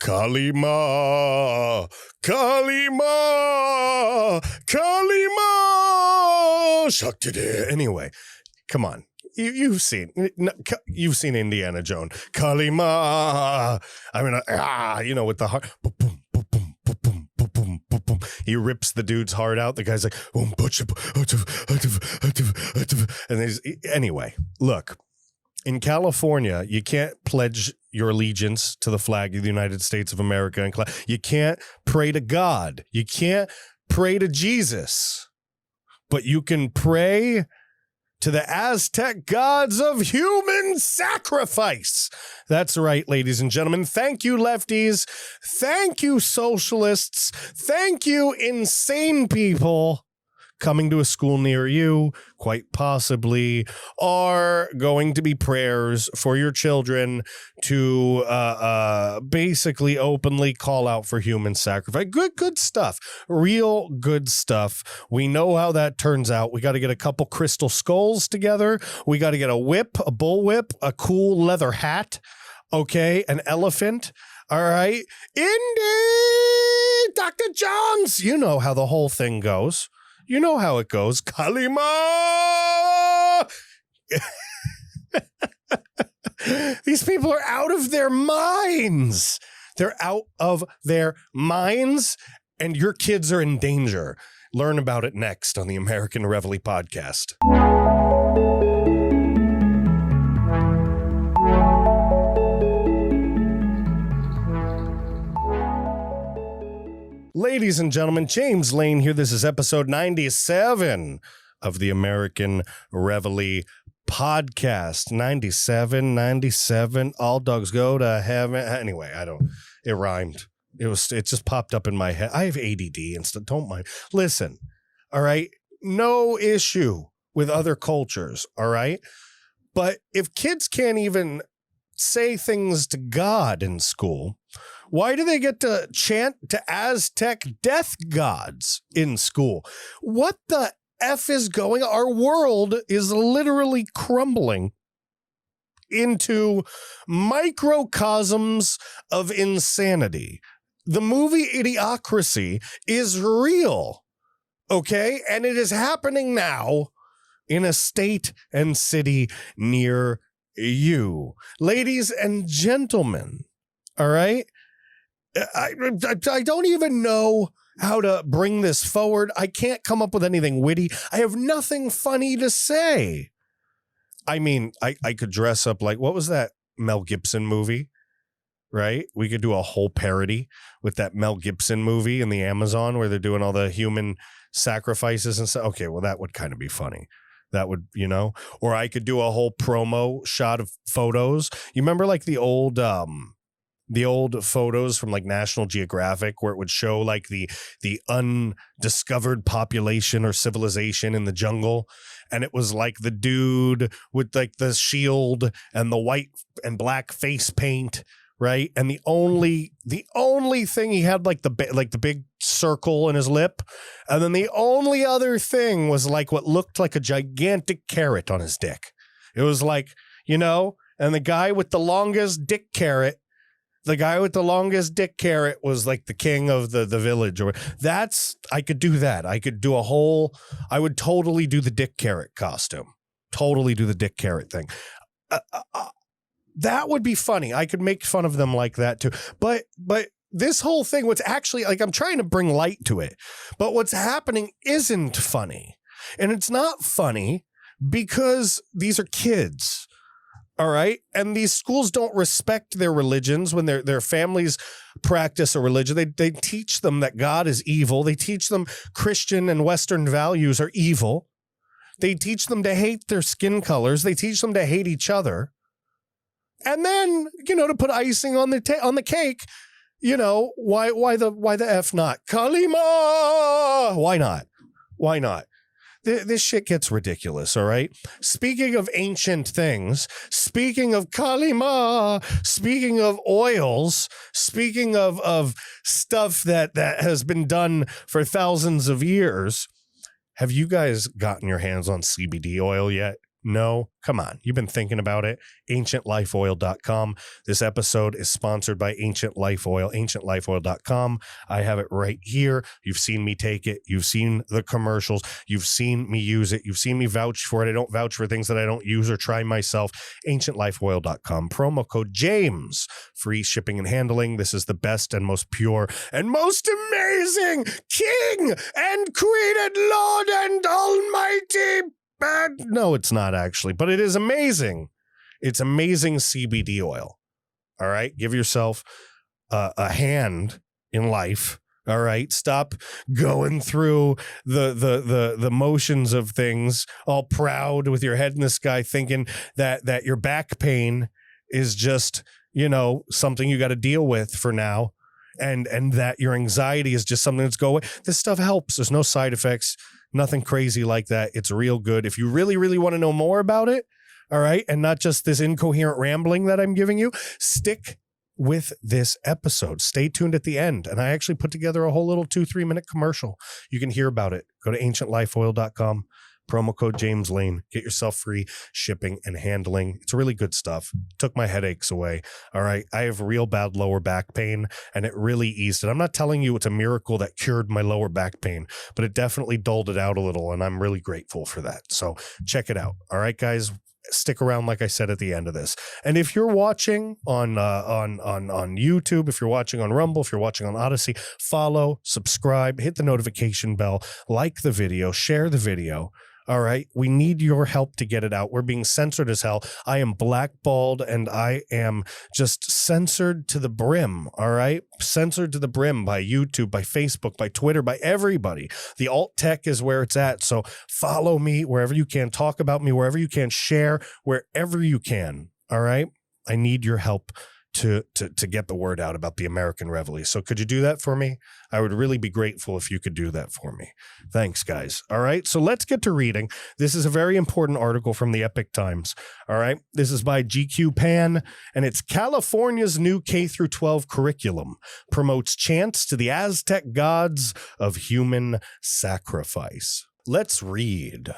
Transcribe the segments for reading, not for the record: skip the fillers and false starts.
Kalima, Kalima, Kalima. Anyway, come on. You've seen Indiana Jones. Kalima. I mean, with the heart. Boom, boom, boom, boom, boom, boom, boom, boom, boom. He rips the dude's heart out. The guy's like, and anyway, look, in California, you can't pledge your allegiance to the flag of the United States of America. And you can't pray to God. You can't pray to Jesus, but you can pray to the Aztec gods of human sacrifice. That's right, ladies and gentlemen. Thank you, lefties. Thank you, socialists. Thank you, insane people coming to a school near you, quite possibly, are going to be prayers for your children to basically openly call out for human sacrifice. Good stuff. Real good stuff. We know how that turns out. We got to get a couple crystal skulls together. We got to get a whip, a bullwhip, a cool leather hat, okay, an elephant. All right. Indy, Dr. Jones. You know how the whole thing goes. You know how it goes. Kalima! These people are out of their minds. They're out of their minds, and your kids are in danger. Learn about it next on the American Reveille Podcast. Ladies and gentlemen, James Lane here. This is episode 97 of the American Reveille Podcast. 97. All dogs go to heaven. Anyway, it rhymed. It just popped up in my head. I have ADD and stuff. Don't mind. Listen, all right? No issue with other cultures, all right? But if kids can't even say things to God in school, why do they get to chant to Aztec death gods in school? What the F is going on? Our world is literally crumbling into microcosms of insanity. The movie Idiocracy is real, okay? And it is happening now in a state and city near you. Ladies and gentlemen, all right? I don't even know how to bring this forward. I can't come up with anything witty. I have nothing funny to say. I mean, I could dress up like, what was that Mel Gibson movie? Right? We could do a whole parody with that Mel Gibson movie in the Amazon where they're doing all the human sacrifices and stuff. Okay, well, that would kind of be funny. That would, or I could do a whole promo shot of photos. You remember like the old photos from like National Geographic where it would show like the undiscovered population or civilization in the jungle. And it was like the dude with like the shield and the white and black face paint. Right. And the only thing he had like the big circle in his lip. And then the only other thing was like what looked like a gigantic carrot on his dick. It was like, and the guy with the longest dick carrot was like the king of the village. Or I could do that. I would totally do the dick carrot costume. Totally do the dick carrot thing. That would be funny. I could make fun of them like that too. But this whole thing, what's actually like, I'm trying to bring light to it, but what's happening isn't funny. And it's not funny because these are kids. All right. And these schools don't respect their religions when their families practice a religion. They teach them that God is evil. They teach them Christian and Western values are evil. They teach them to hate their skin colors. They teach them to hate each other. And then, to put icing on the cake, why the F not? Kalima! Why not? Why not? This shit gets ridiculous, all right? Speaking of ancient things, speaking of Kalima, speaking of oils, speaking of stuff that has been done for thousands of years, have you guys gotten your hands on CBD oil yet? No, come on. You've been thinking about it. AncientLifeOil.com. This episode is sponsored by Ancient Life Oil, AncientLifeOil.com. I have it right here. You've seen me take it. You've seen the commercials. You've seen me use it. You've seen me vouch for it. I don't vouch for things that I don't use or try myself. AncientLifeOil.com. Promo code James. Free shipping and handling. This is the best and most pure and most amazing King and Queen and Lord and Almighty. No, it's not actually, but it is amazing. It's amazing CBD oil. All right. Give yourself a hand in life. All right. Stop going through the motions of things all proud with your head in the sky, thinking that your back pain is just, something you got to deal with for now. And that your anxiety is just something that's going away. This stuff helps. There's no side effects. Nothing crazy like that. It's real good. If you really, really want to know more about it, all right, and not just this incoherent rambling that I'm giving you, stick with this episode. Stay tuned at the end. And I actually put together a whole little 2-3 minute commercial. You can hear about it. Go to ancientlifeoil.com. Promo code James Lane. Get yourself free shipping and handling. It's really good stuff. Took my headaches away. All right. I have real bad lower back pain, and it really eased it. I'm not telling you it's a miracle that cured my lower back pain, but it definitely dulled it out a little, and I'm really grateful for that. So check it out. All right, guys. Stick around, like I said at the end of this. And if you're watching on YouTube, if you're watching on Rumble, if you're watching on Odyssey, follow, subscribe, hit the notification bell, like the video, share the video. All right. We need your help to get it out. We're being censored as hell. I am blackballed and I am just censored to the brim. All right. Censored to the brim by YouTube, by Facebook, by Twitter, by everybody. The alt tech is where it's at. So follow me wherever you can. Talk about me wherever you can. Share wherever you can. All right. I need your help to get the word out about the American Reveille. So could you do that for me? I would really be grateful if you could do that for me. Thanks, guys. All right. So let's get to reading. This is a very important article from the Epic Times. All right. This is by GQ Pan, and it's California's new K-12 curriculum promotes chants to the Aztec gods of human sacrifice. Let's read.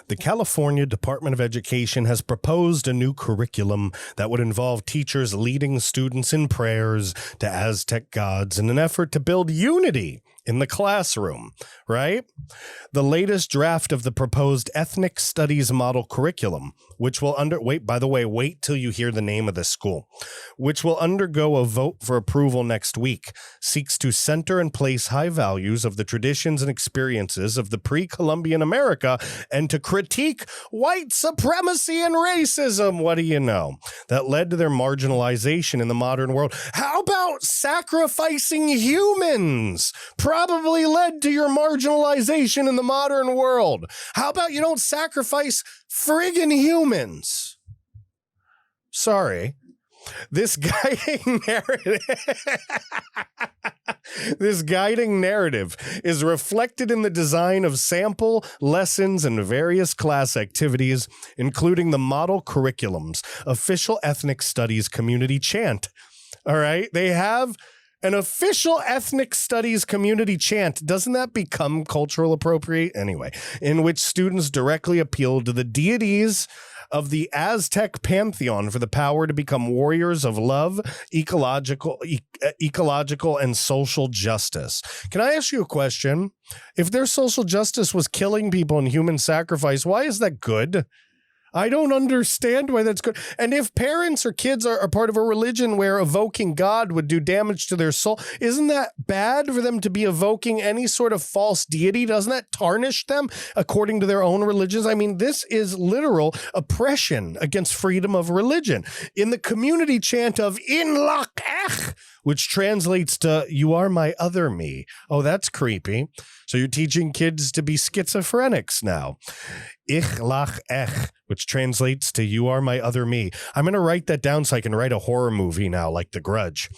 The California Department of Education has proposed a new curriculum that would involve teachers leading students in prayers to Aztec gods in an effort to build unity in the classroom, right? The latest draft of the proposed ethnic studies model curriculum, which will wait till you hear the name of the school, which will undergo a vote for approval next week, seeks to center and place high values of the traditions and experiences of the pre-Columbian America and to critique white supremacy and racism, what do you know, that led to their marginalization in the modern world. How about sacrificing humans? Probably led to your marginalization in the modern world. How about you don't sacrifice friggin' humans? Sorry. This guiding narrative is reflected in the design of sample lessons and various class activities, including the model curriculum's official ethnic studies community chant. All right. They have an official ethnic studies community chant. Doesn't that become cultural appropriate? Anyway, in which students directly appeal to the deities of the Aztec pantheon for the power to become warriors of love, ecological and social justice. Can I ask you a question? If their social justice was killing people and human sacrifice, why is that good? I don't understand why that's good. And if parents or kids are part of a religion where evoking God would do damage to their soul, isn't that bad for them to be evoking any sort of false deity? Doesn't that tarnish them according to their own religions? I mean, this is literal oppression against freedom of religion. In the community chant of In Lach Ech, which translates to "You are my other me." Oh, that's creepy. So you're teaching kids to be schizophrenics now. Ich lach ech, which translates to "You are my other me." I'm going to write that down so I can write a horror movie now, like The Grudge.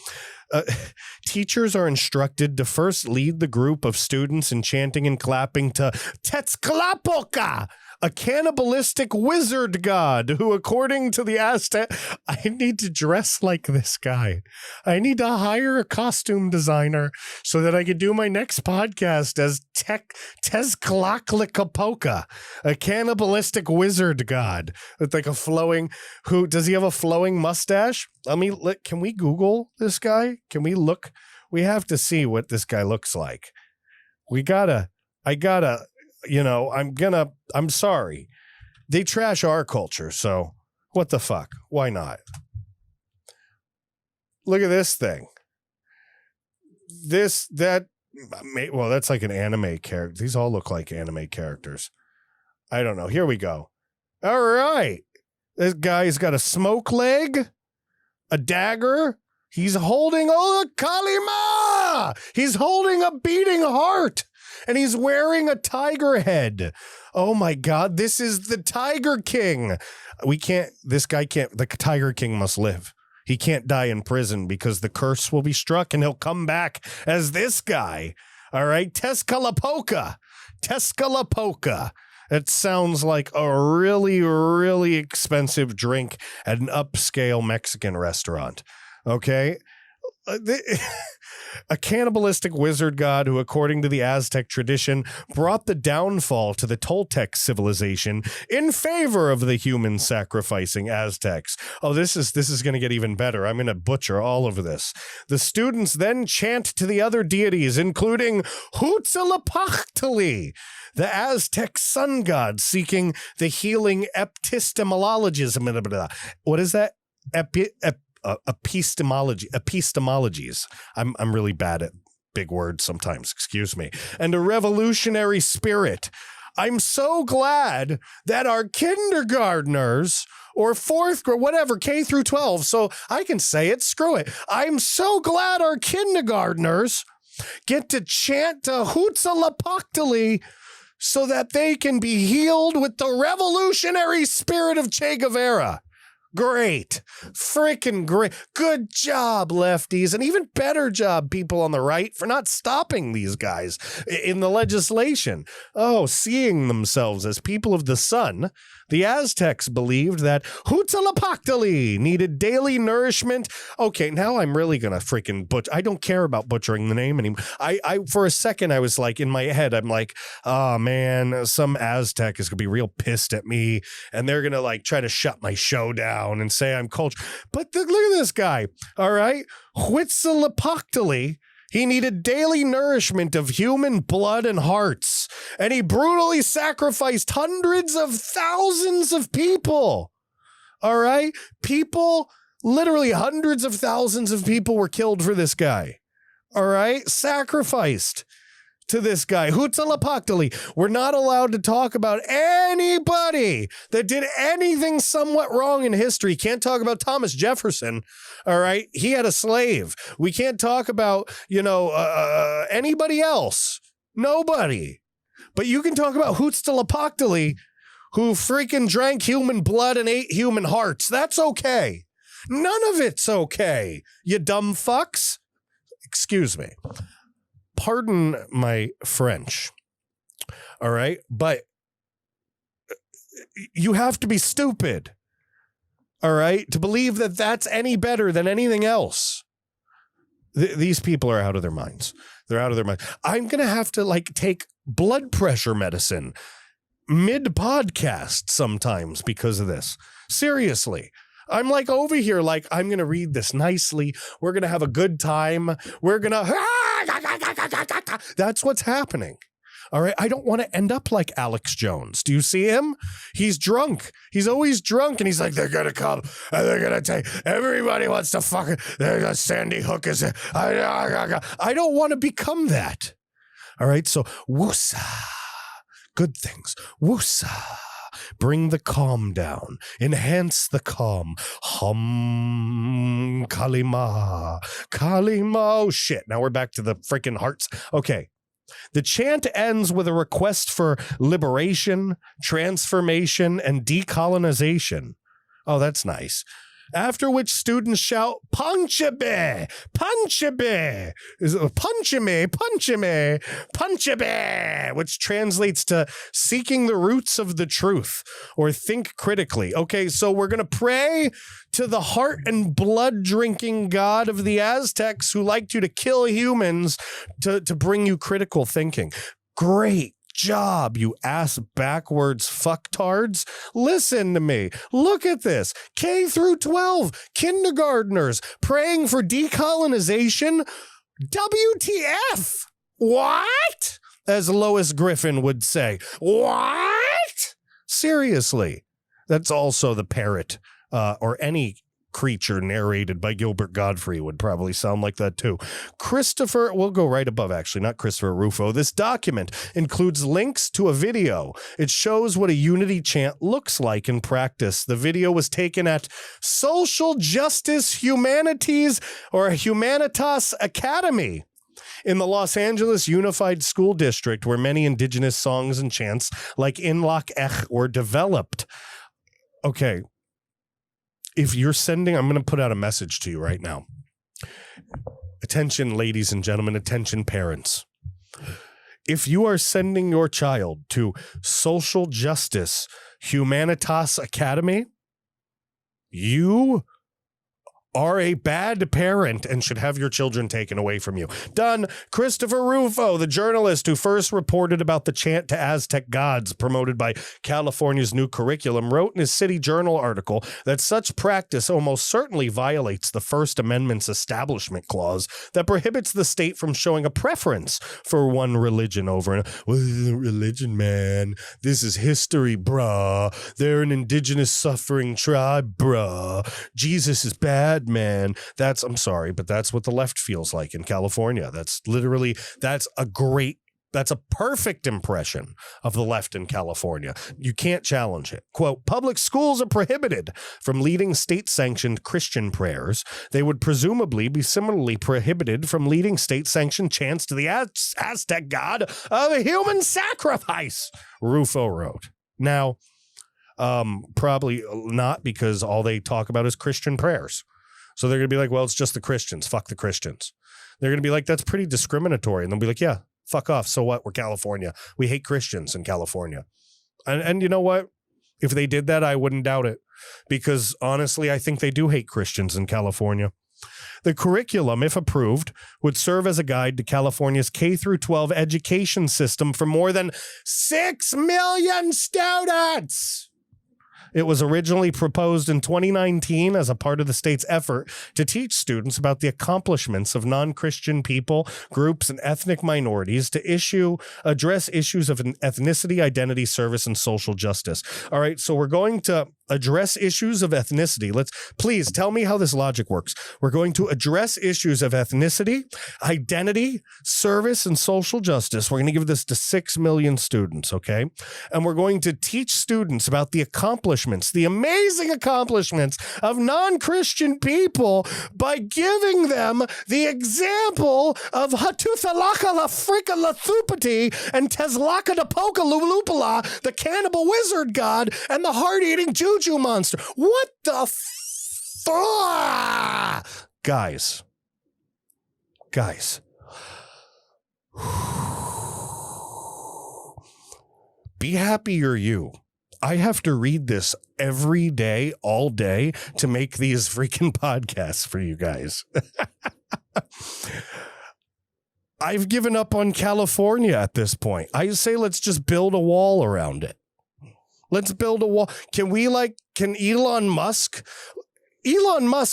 Teachers are instructed to first lead the group of students in chanting and clapping to Tetzcalapoca, a cannibalistic wizard god who, according to the Aztec, I need to dress like this guy. I need to hire a costume designer so that I can do my next podcast as Tezcatlipoca, a cannibalistic wizard god with like a flowing. Who does he have a flowing mustache? Can we Google this guy? Can we look? We have to see what this guy looks like. I'm sorry. They trash our culture, so what the fuck? Why not? Look at this thing. That's like an anime character. These all look like anime characters. I don't know. Here we go. All right. This guy's got a smoke leg, a dagger. He's holding, Kalima! He's holding a beating heart. And he's wearing a tiger head. Oh my God, this is the Tiger King. The Tiger King must live. He can't die in prison because the curse will be struck and he'll come back as this guy. All right, Tezcatlipoca. It sounds like a really, really expensive drink at an upscale Mexican restaurant. Okay? A cannibalistic wizard god who, according to the Aztec tradition, brought the downfall to the Toltec civilization in favor of the human sacrificing Aztecs. Oh, this is going to get even better. I'm going to butcher all of this. The students then chant to the other deities, including Huitzilopochtli, the Aztec sun god seeking the healing epistemologism. What is that? Epistemologies. I'm really bad at big words sometimes, excuse me. And a revolutionary spirit. I'm so glad that our kindergartners or fourth grade, whatever, K through 12, so I can say it, screw it. I'm so glad our kindergartners get to chant to Huitzilopochtli so that they can be healed with the revolutionary spirit of Che Guevara. Great. Freaking great. Good job, lefties. And even better job, people on the right, for not stopping these guys in the legislation. Oh, seeing themselves as people of the sun, the Aztecs believed that Huitzilopochtli needed daily nourishment. Okay, now I'm really going to freaking butcher. I don't care about butchering the name anymore. I for a second, I was like, in my head, I'm like, oh man, some Aztec is going to be real pissed at me. And they're going to like try to shut my show down and say I'm cultured. But look at this guy. All right. Huitzilopochtli. He needed daily nourishment of human blood and hearts, and he brutally sacrificed hundreds of thousands of people. All right? People, literally hundreds of thousands of people were killed for this guy. All right? Sacrificed to this guy, Huitzilopochtli. We're not allowed to talk about anybody that did anything somewhat wrong in history. Can't talk about Thomas Jefferson. All right. He had a slave. We can't talk about, anybody else. Nobody. But you can talk about Huitzilopochtli, who freaking drank human blood and ate human hearts. That's okay. None of it's okay. You dumb fucks. Excuse me. Pardon my French, all right? But you have to be stupid, all right, to believe that that's any better than anything else. These people are out of their minds. They're out of their minds. I'm going to have to, take blood pressure medicine mid-podcast sometimes because of this. Seriously. I'm over here, I'm going to read this nicely. We're going to have a good time. We're going to... That's what's happening. All right. I don't want to end up like Alex Jones. Do you see him? He's drunk. He's always drunk. And he's like, they're going to come and they're going to take, everybody wants to fucking, Sandy Hook is, I don't want to become that. All right. So, woosa, good things. Woosa. Bring the calm down. Enhance the calm. Hum, Kalima. Kalima. Oh, shit. Now we're back to the freaking hearts. Okay. The chant ends with a request for liberation, transformation, and decolonization. Oh, that's nice. After which students shout, "Punchabe! Punchabe! Punchame! Punchabe!" which translates to seeking the roots of the truth or think critically. Okay, so we're going to pray to the heart and blood drinking god of the Aztecs who liked you to kill humans to bring you critical thinking. Great job, you ass backwards fucktards. Listen to me. Look at this. K through 12 kindergartners praying for decolonization. WTF? What? As Lois Griffin would say. What? Seriously. That's also the parrot or any creature narrated by Gilbert Godfrey would probably sound like that too. Christopher, we'll go right above actually, not Christopher Rufo. This document includes links to a video. It shows what a unity chant looks like in practice. The video was taken at Social Justice Humanities or Humanitas Academy in the Los Angeles Unified School District, where many indigenous songs and chants like Inlak Ech were developed. Okay. If you're sending, I'm going to put out a message to you right now. Attention, ladies and gentlemen, attention, parents. If you are sending your child to Social Justice Humanitas Academy, you are a bad parent and should have your children taken away from you. Done. Christopher Rufo, the journalist who first reported about the chant to Aztec Gods promoted by California's new curriculum, wrote in his City Journal article that such practice almost certainly violates the First Amendment's Establishment Clause that prohibits the state from showing a preference for one religion over another. Well, this isn't religion, man. This is history, bruh. They're an indigenous suffering tribe, bruh. Jesus is bad, man. I'm sorry, but that's what the left feels like in California. That's a perfect impression of the left in California. You can't challenge it. Quote, public schools are prohibited from leading state-sanctioned Christian prayers. They would presumably be similarly prohibited from leading state-sanctioned chants to the Aztec god of human sacrifice, Rufo wrote. Now, probably not, because all they talk about is Christian prayers. So they're going to be like, well, it's just the Christians. Fuck the Christians. They're going to be like, that's pretty discriminatory. And they'll be like, yeah, fuck off. So what? We're California. We hate Christians in California. And you know what? If they did that, I wouldn't doubt it. Because honestly, I think they do hate Christians in California. The curriculum, if approved, would serve as a guide to California's K through 12 education system for more than 6 million students. It was originally proposed in 2019 as a part of the state's effort to teach students about the accomplishments of non-Christian people, groups, and ethnic minorities to address issues of ethnicity, identity, service, and social justice. All right, so we're going to address issues of ethnicity. Please tell me how this logic works. We're going to address issues of ethnicity, identity, service, and social justice. We're going to give this to 6 million students, okay? And we're going to teach students about the amazing accomplishments of non-Christian people by giving them the example of Hatuthalaka La Frika La Thupati and Tezlaka Da Poka Lulupala, the cannibal wizard god, and the heart-eating juju monster. What the fuck? Guys. Be happy you're you. I have to read this every day, all day, to make these freaking podcasts for you guys. I've given up on California at this point. I say let's just build a wall around it. Let's build a wall. Can Elon Musk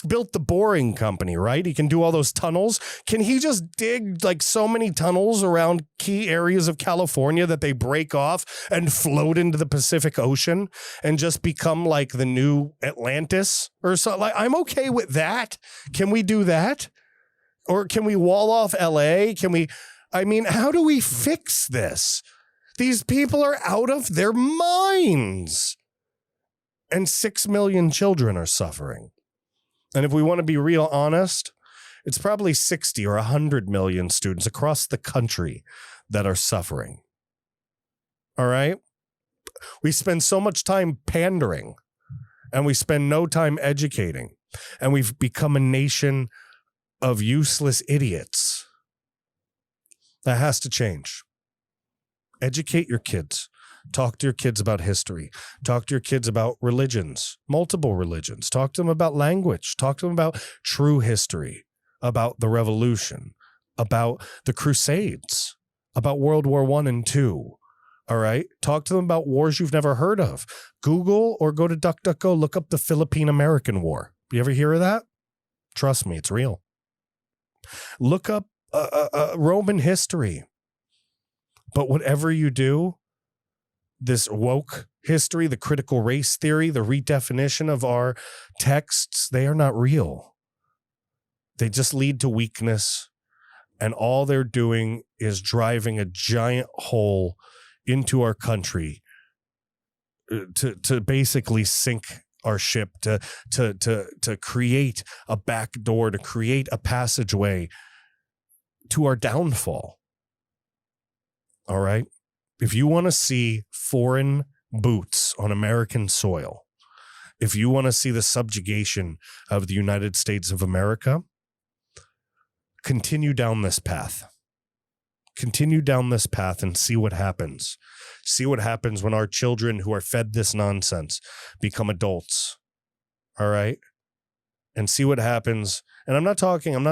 built the Boring Company, right? He can do all those tunnels. Can he just dig like so many tunnels around key areas of California that they break off and float into the Pacific Ocean and just become like the new Atlantis or something? Like, I'm okay with that. Can we do that? Or can we wall off LA? How do we fix this? These people are out of their minds. And 6 million children are suffering. And if we want to be real honest, it's probably 60 or 100 million students across the country that are suffering. All right? We spend so much time pandering, and we spend no time educating. And we've become a nation of useless idiots. That has to change. Educate your kids. Talk to your kids about history. Talk to your kids about religions, multiple religions. Talk to them about language. Talk to them about true history, about the revolution, about the Crusades, about World War I and II. All right. Talk to them about wars you've never heard of. Google or go to DuckDuckGo, look up the Philippine-American War. You ever hear of that? Trust me, it's real. Look up Roman history. But whatever you do, this woke history, the critical race theory, the redefinition of our texts, they are not real. They just lead to weakness. And all they're doing is driving a giant hole into our country to basically sink our ship, to create a back door, to create a passageway to our downfall. All right. If you want to see foreign boots on American soil, if you want to see the subjugation of the United States of America, continue down this path. Continue down this path and see what happens. See what happens when our children who are fed this nonsense become adults. All right? And see what happens. And I'm not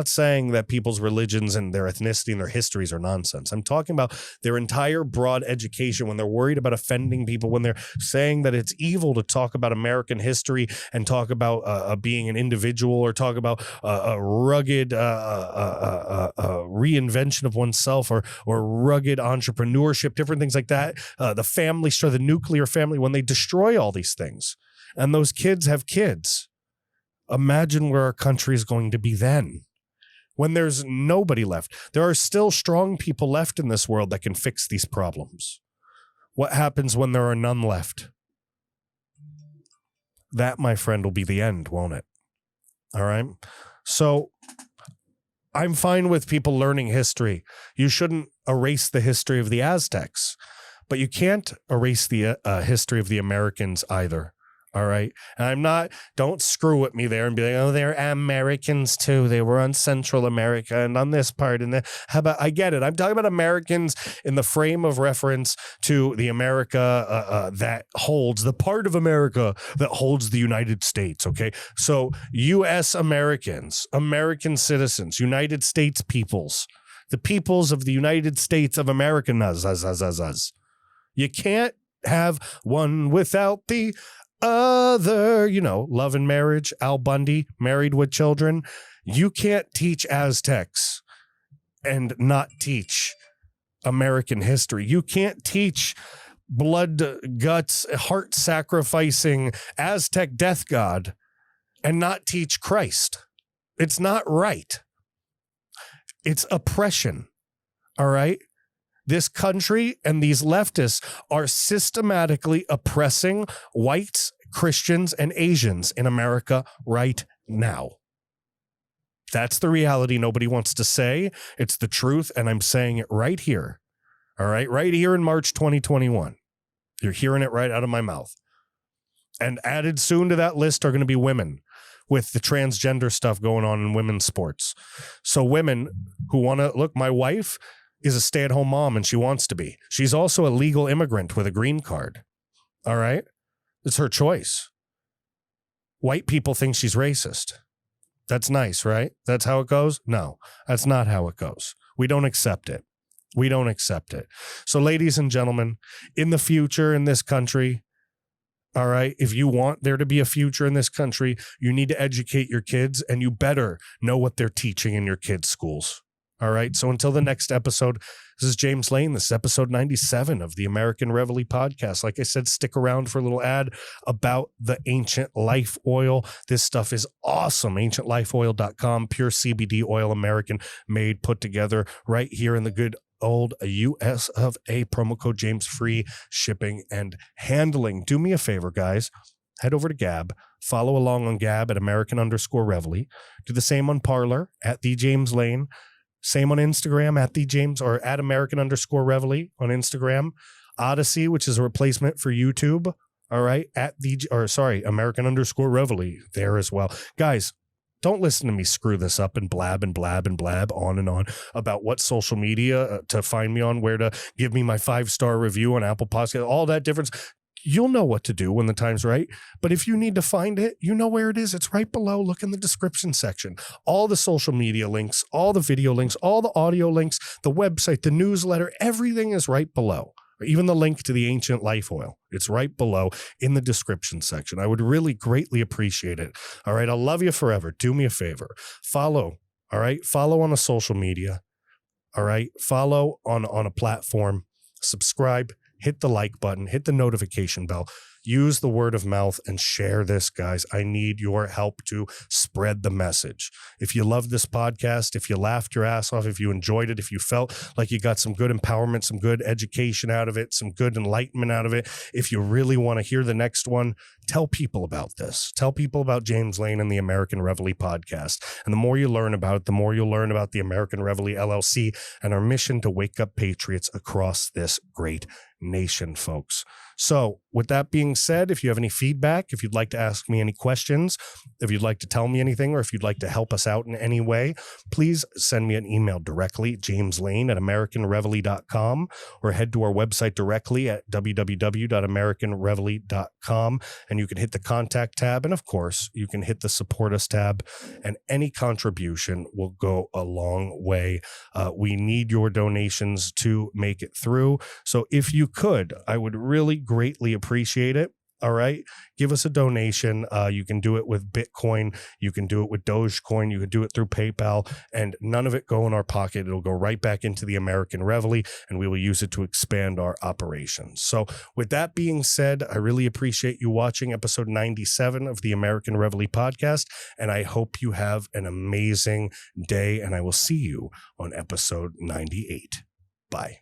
saying that people's religions and their ethnicity and their histories are nonsense. I'm talking about their entire broad education when they're worried about offending people, when they're saying that it's evil to talk about American history and talk about being an individual or talk about a rugged reinvention of oneself or rugged entrepreneurship, different things like that. The family, the nuclear family, when they destroy all these things and those kids have kids. Imagine where our country is going to be then, when there's nobody left. There are still strong people left in this world that can fix these problems. What happens when there are none left? That, my friend, will be the end, won't it? All right. So I'm fine with people learning history. You shouldn't erase the history of the Aztecs, but you can't erase the history of the Americans either. All right. And don't screw with me there and be like, oh, they're Americans too. They were on Central America and on this part. And then I get it. I'm talking about Americans in the frame of reference to the America that holds the part of America that holds the United States. OK, so U.S. Americans, American citizens, United States peoples, the peoples of the United States of America. You can't have one without the other, Love and Marriage, Al Bundy, Married with Children. You can't teach Aztecs and not teach American history. You can't teach blood, guts, heart sacrificing Aztec death god and not teach Christ. It's not right. It's oppression. All right. This country and these leftists are systematically oppressing whites, Christians, and Asians in America right now. That's the reality nobody wants to say. It's the truth, and I'm saying it right here. All right, right here in March 2021. You're hearing it right out of my mouth. And added soon to that list are going to be women with the transgender stuff going on in women's sports. So women who want to, look, my wife is a stay-at-home mom and she wants to be. She's also a legal immigrant with a green card. All right? It's her choice. White people think she's racist. That's nice, right? That's how it goes? No, that's not how it goes. We don't accept it. We don't accept it. So ladies and gentlemen, in the future in this country, all right, if you want there to be a future in this country, you need to educate your kids and you better know what they're teaching in your kids' schools. All right. So until the next episode, this is James Lane. This is episode 97 of the American Reveille Podcast. Like I said, stick around for a little ad about the Ancient Life Oil. This stuff is awesome. AncientLifeOil.com, pure CBD oil, American made, put together right here in the good old US of A. Promo code James, free shipping and handling. Do me a favor, guys. Head over to Gab. Follow along on Gab at American_Reveille. Do the same on Parler at the James Lane. Same on Instagram at the James or at American_Reveille on Instagram. Odyssey, which is a replacement for YouTube. All right. American_Reveille there as well. Guys, don't listen to me screw this up and blab on and on about what social media to find me on, where to give me my 5-star review on Apple Podcast, all that difference. You'll know what to do when the time's right. But if you need to find it, you know where it is. It's right below. Look in the description section. All the social media links, all the video links, all the audio links, the website, the newsletter, everything is right below. Even the link to the ancient life oil. It's right below in the description section. I would really greatly appreciate it. All right. I'll love you forever. Do me a favor. Follow. All right. Follow on a social media. All right. Follow on a platform. Subscribe. Hit the like button. Hit the notification bell. Use the word of mouth and share this, guys. I need your help to spread the message. If you love this podcast, if you laughed your ass off, if you enjoyed it, if you felt like you got some good empowerment, some good education out of it, some good enlightenment out of it, if you really want to hear the next one, tell people about this. Tell people about James Lane and the American Reveille Podcast. And the more you learn about it, the more you'll learn about the American Reveille LLC and our mission to wake up patriots across this great nation, folks. So with that being said, if you have any feedback, if you'd like to ask me any questions, if you'd like to tell me anything, or if you'd like to help us out in any way, please send me an email directly, jameslane@americanreveille.com, or head to our website directly at www.americanreveille.com. And you can hit the contact tab. And of course, you can hit the support us tab, and any contribution will go a long way. We need your donations to make it through. So if you could, I would really greatly appreciate it. All right. Give us a donation. You can do it with Bitcoin. You can do it with Dogecoin. You can do it through PayPal, and none of it go in our pocket. It'll go right back into the American Reveille, and we will use it to expand our operations. So with that being said, I really appreciate you watching episode 97 of the American Reveille Podcast, and I hope you have an amazing day, and I will see you on episode 98. Bye.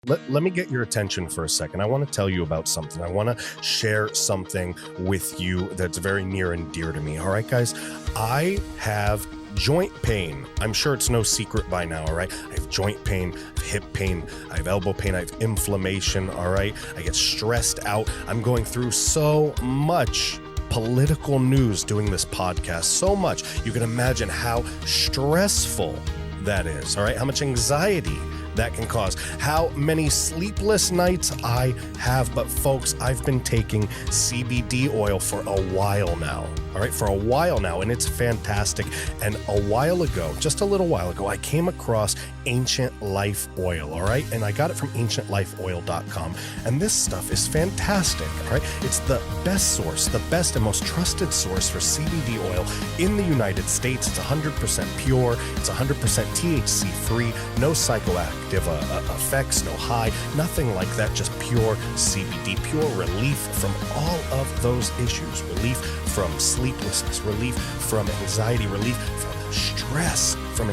Let me get your attention for a second. I want to tell you about something. I want to share something with you that's very near and dear to me. All right, guys, I have joint pain. I'm sure it's no secret by now. All right. I have joint pain, hip pain, I have elbow pain, I have inflammation. All right. I get stressed out. I'm going through so much political news doing this podcast, so much. You can imagine how stressful that is. All right. How much anxiety that can cause, how many sleepless nights I have. But folks, I've been taking CBD oil for a while now. All right, for a while now, and it's fantastic. And a while ago, just a little while ago, I came across Ancient Life Oil. All right, and I got it from ancientlifeoil.com. And this stuff is fantastic. All right, it's the best source, the best and most trusted source for CBD oil in the United States. It's 100% pure. It's 100% THC free. No psychoactive effects, no high, nothing like that. Just pure CBD, pure relief from all of those issues. Relief from sleeplessness, relief from anxiety, relief from stress, from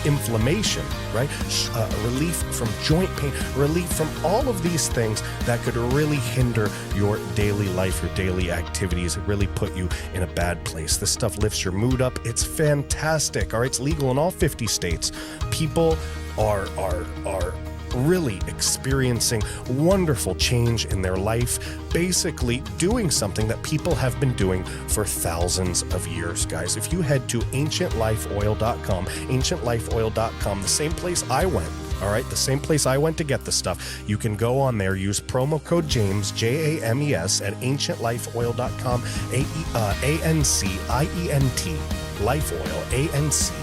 inflammation, right? Relief from joint pain, relief from all of these things that could really hinder your daily life, your daily activities, and really put you in a bad place. This stuff lifts your mood up. It's fantastic. All right, it's legal in all 50 states. People are really experiencing wonderful change in their life, basically doing something that people have been doing for thousands of years, guys. If you head to ancientlifeoil.com, ancientlifeoil.com, the same place I went, all right, the same place I went to get the stuff, you can go on there, use promo code James, James, at ancientlifeoil.com, ANCIENT, Life Oil, ANCIENT,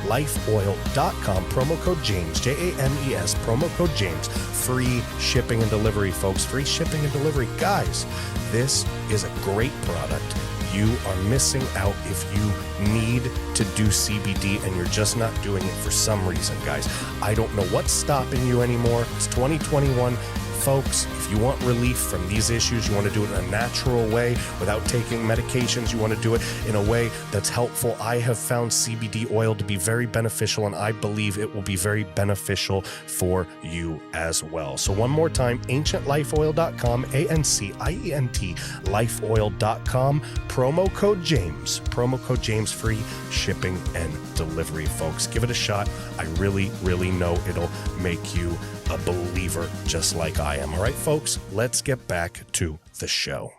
lifeoil.com, promo code James, JAMES, promo code James, free shipping and delivery, folks, free shipping and delivery. Guys, this is a great product. You are missing out if you need to do CBD and you're just not doing it for some reason, guys. I don't know what's stopping you anymore. It's 2021. Folks, if you want relief from these issues, you want to do it in a natural way without taking medications, you want to do it in a way that's helpful. I have found CBD oil to be very beneficial, and I believe it will be very beneficial for you as well. So one more time, ancientlifeoil.com, ANCIENT, lifeoil.com, promo code James, free shipping and delivery, folks. Give it a shot. I really, really know it'll make you a believer just like I am. All right, folks, let's get back to the show.